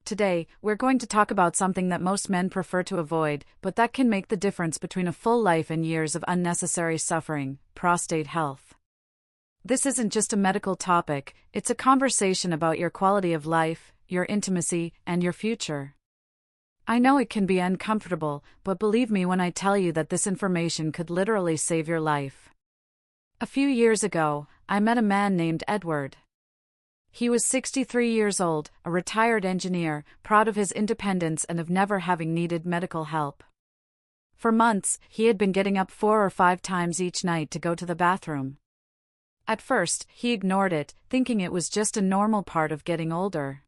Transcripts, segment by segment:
Today, we're going to talk about something that most men prefer to avoid, but that can make the difference between a full life and years of unnecessary suffering: prostate health. This isn't just a medical topic, it's a conversation about your quality of life, your intimacy, and your future. I know it can be uncomfortable, but believe me when I tell you that this information could literally save your life. A few years ago, I met a man named Edward. He was 63 years old, a retired engineer, proud of his independence and of never having needed medical help. For months, he had been getting up 4 or 5 times each night to go to the bathroom. At first, he ignored it, thinking it was just a normal part of getting older.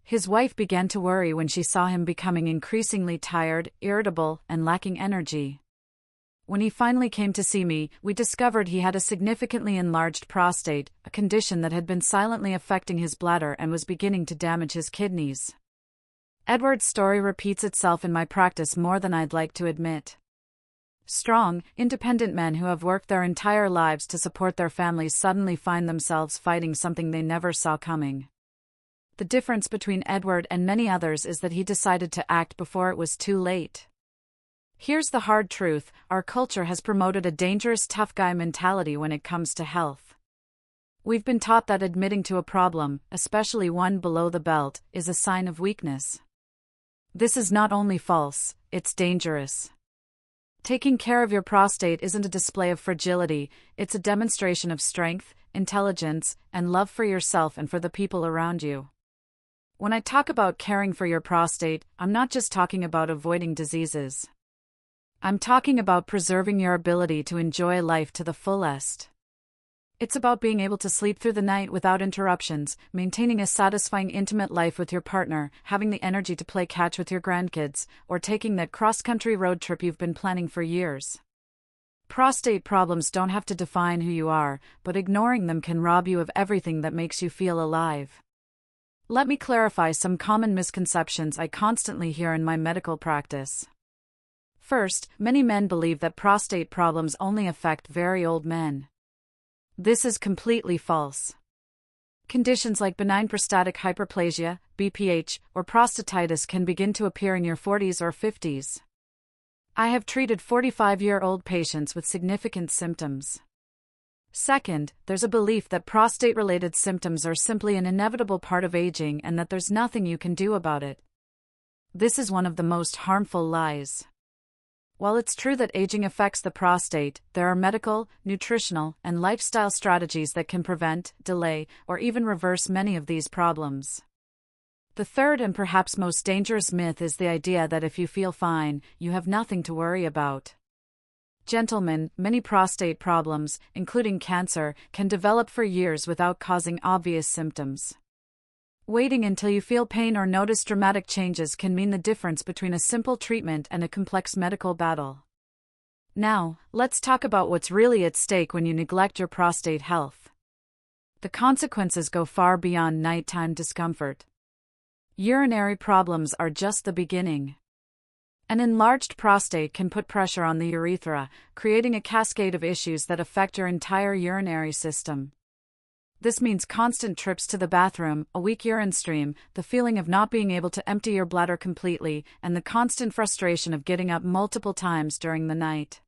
His wife began to worry when she saw him becoming increasingly tired, irritable, and lacking energy. When he finally came to see me, we discovered he had a significantly enlarged prostate, a condition that had been silently affecting his bladder and was beginning to damage his kidneys. Edward's story repeats itself in my practice more than I'd like to admit. Strong, independent men who have worked their entire lives to support their families suddenly find themselves fighting something they never saw coming. The difference between Edward and many others is that he decided to act before it was too late. Here's the hard truth: our culture has promoted a dangerous tough guy mentality when it comes to health. We've been taught that admitting to a problem, especially one below the belt, is a sign of weakness. This is not only false, it's dangerous. Taking care of your prostate isn't a display of fragility, it's a demonstration of strength, intelligence, and love for yourself and for the people around you. When I talk about caring for your prostate, I'm not just talking about avoiding diseases. I'm talking about preserving your ability to enjoy life to the fullest. It's about being able to sleep through the night without interruptions, maintaining a satisfying intimate life with your partner, having the energy to play catch with your grandkids, or taking that cross-country road trip you've been planning for years. Prostate problems don't have to define who you are, but ignoring them can rob you of everything that makes you feel alive. Let me clarify some common misconceptions I constantly hear in my medical practice. First, many men believe that prostate problems only affect very old men. This is completely false. Conditions like benign prostatic hyperplasia, BPH, or prostatitis can begin to appear in your 40s or 50s. I have treated 45-year-old patients with significant symptoms. Second, there's a belief that prostate-related symptoms are simply an inevitable part of aging and that there's nothing you can do about it. This is one of the most harmful lies. While it's true that aging affects the prostate, there are medical, nutritional, and lifestyle strategies that can prevent, delay, or even reverse many of these problems. The third and perhaps most dangerous myth is the idea that if you feel fine, you have nothing to worry about. Gentlemen, many prostate problems, including cancer, can develop for years without causing obvious symptoms. Waiting until you feel pain or notice dramatic changes can mean the difference between a simple treatment and a complex medical battle. Now, let's talk about what's really at stake when you neglect your prostate health. The consequences go far beyond nighttime discomfort. Urinary problems are just the beginning. An enlarged prostate can put pressure on the urethra, creating a cascade of issues that affect your entire urinary system. This means constant trips to the bathroom, a weak urine stream, the feeling of not being able to empty your bladder completely, and the constant frustration of getting up multiple times during the night.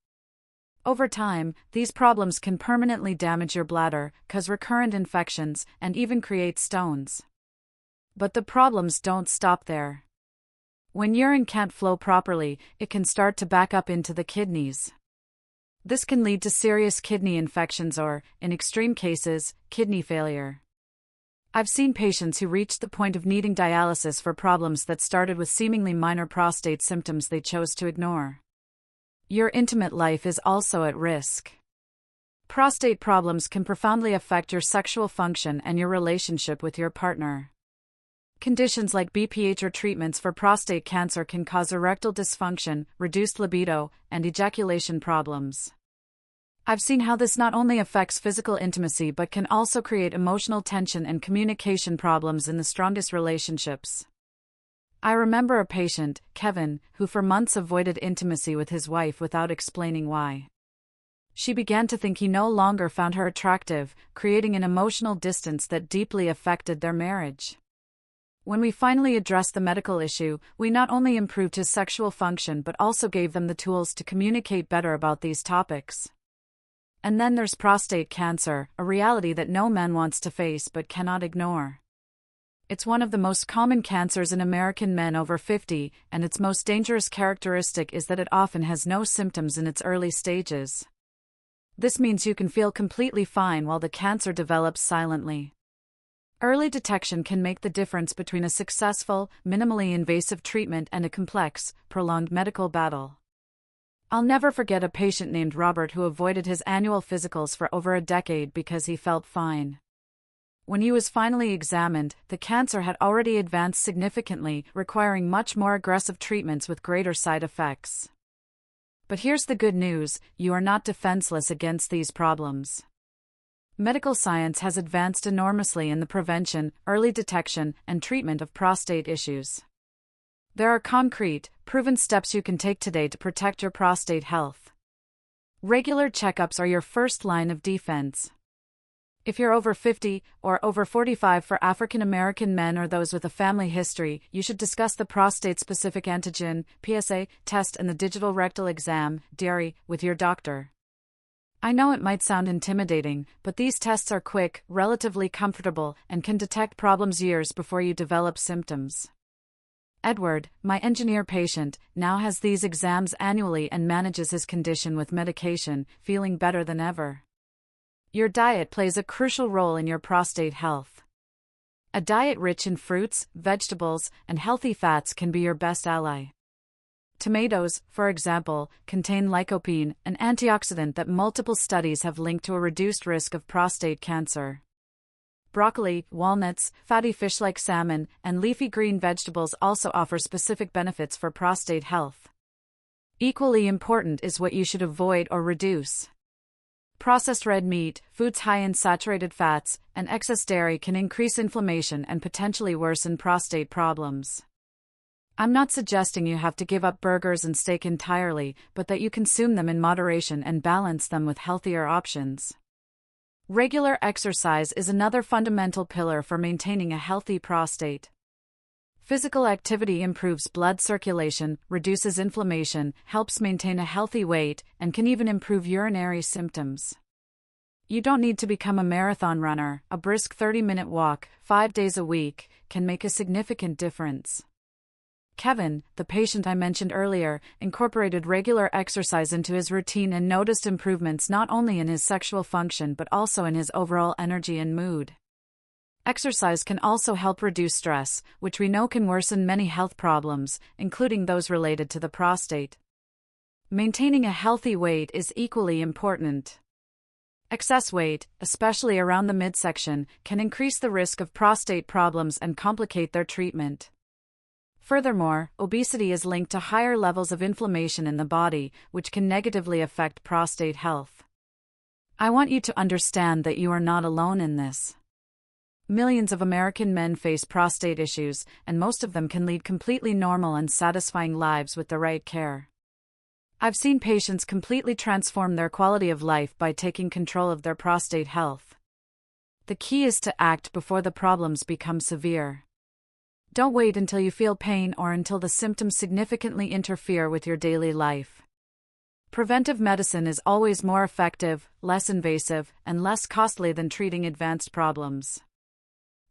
Over time, these problems can permanently damage your bladder, cause recurrent infections, and even create stones. But the problems don't stop there. When urine can't flow properly, it can start to back up into the kidneys. This can lead to serious kidney infections or, in extreme cases, kidney failure. I've seen patients who reached the point of needing dialysis for problems that started with seemingly minor prostate symptoms they chose to ignore. Your intimate life is also at risk. Prostate problems can profoundly affect your sexual function and your relationship with your partner. Conditions like BPH or treatments for prostate cancer can cause erectile dysfunction, reduced libido, and ejaculation problems. I've seen how this not only affects physical intimacy but can also create emotional tension and communication problems in the strongest relationships. I remember a patient, Kevin, who for months avoided intimacy with his wife without explaining why. She began to think he no longer found her attractive, creating an emotional distance that deeply affected their marriage. When we finally addressed the medical issue, we not only improved his sexual function but also gave them the tools to communicate better about these topics. And then there's prostate cancer, a reality that no man wants to face but cannot ignore. It's one of the most common cancers in American men over 50, and its most dangerous characteristic is that it often has no symptoms in its early stages. This means you can feel completely fine while the cancer develops silently. Early detection can make the difference between a successful, minimally invasive treatment and a complex, prolonged medical battle. I'll never forget a patient named Robert who avoided his annual physicals for over a decade because he felt fine. When he was finally examined, the cancer had already advanced significantly, requiring much more aggressive treatments with greater side effects. But here's the good news: you are not defenseless against these problems. Medical science has advanced enormously in the prevention, early detection, and treatment of prostate issues. There are concrete, proven steps you can take today to protect your prostate health. Regular checkups are your first line of defense. If you're over 50 or over 45 for African American men or those with a family history, you should discuss the prostate-specific antigen (PSA) test and the digital rectal exam (DRE) with your doctor. I know it might sound intimidating, but these tests are quick, relatively comfortable, and can detect problems years before you develop symptoms. Edward, my engineer patient, now has these exams annually and manages his condition with medication, feeling better than ever. Your diet plays a crucial role in your prostate health. A diet rich in fruits, vegetables, and healthy fats can be your best ally. Tomatoes, for example, contain lycopene, an antioxidant that multiple studies have linked to a reduced risk of prostate cancer. Broccoli, walnuts, fatty fish like salmon, and leafy green vegetables also offer specific benefits for prostate health. Equally important is what you should avoid or reduce. Processed red meat, foods high in saturated fats, and excess dairy can increase inflammation and potentially worsen prostate problems. I'm not suggesting you have to give up burgers and steak entirely, but that you consume them in moderation and balance them with healthier options. Regular exercise is another fundamental pillar for maintaining a healthy prostate. Physical activity improves blood circulation, reduces inflammation, helps maintain a healthy weight, and can even improve urinary symptoms. You don't need to become a marathon runner. A brisk 30-minute walk, 5 days a week, can make a significant difference. Kevin, the patient I mentioned earlier, incorporated regular exercise into his routine and noticed improvements not only in his sexual function but also in his overall energy and mood. Exercise can also help reduce stress, which we know can worsen many health problems, including those related to the prostate. Maintaining a healthy weight is equally important. Excess weight, especially around the midsection, can increase the risk of prostate problems and complicate their treatment. Furthermore, obesity is linked to higher levels of inflammation in the body, which can negatively affect prostate health. I want you to understand that you are not alone in this. Millions of American men face prostate issues, and most of them can lead completely normal and satisfying lives with the right care. I've seen patients completely transform their quality of life by taking control of their prostate health. The key is to act before the problems become severe. Don't wait until you feel pain or until the symptoms significantly interfere with your daily life. Preventive medicine is always more effective, less invasive, and less costly than treating advanced problems.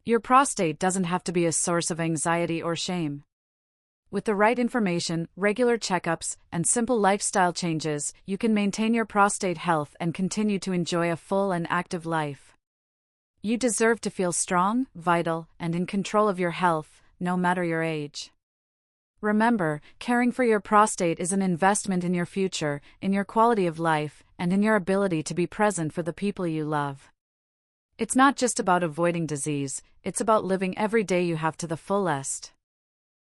Your prostate doesn't have to be a source of anxiety or shame. With the right information, regular checkups, and simple lifestyle changes, you can maintain your prostate health and continue to enjoy a full and active life. You deserve to feel strong, vital, and in control of your health, no matter your age. Remember, caring for your prostate is an investment in your future, in your quality of life, and in your ability to be present for the people you love. It's not just about avoiding disease, it's about living every day you have to the fullest.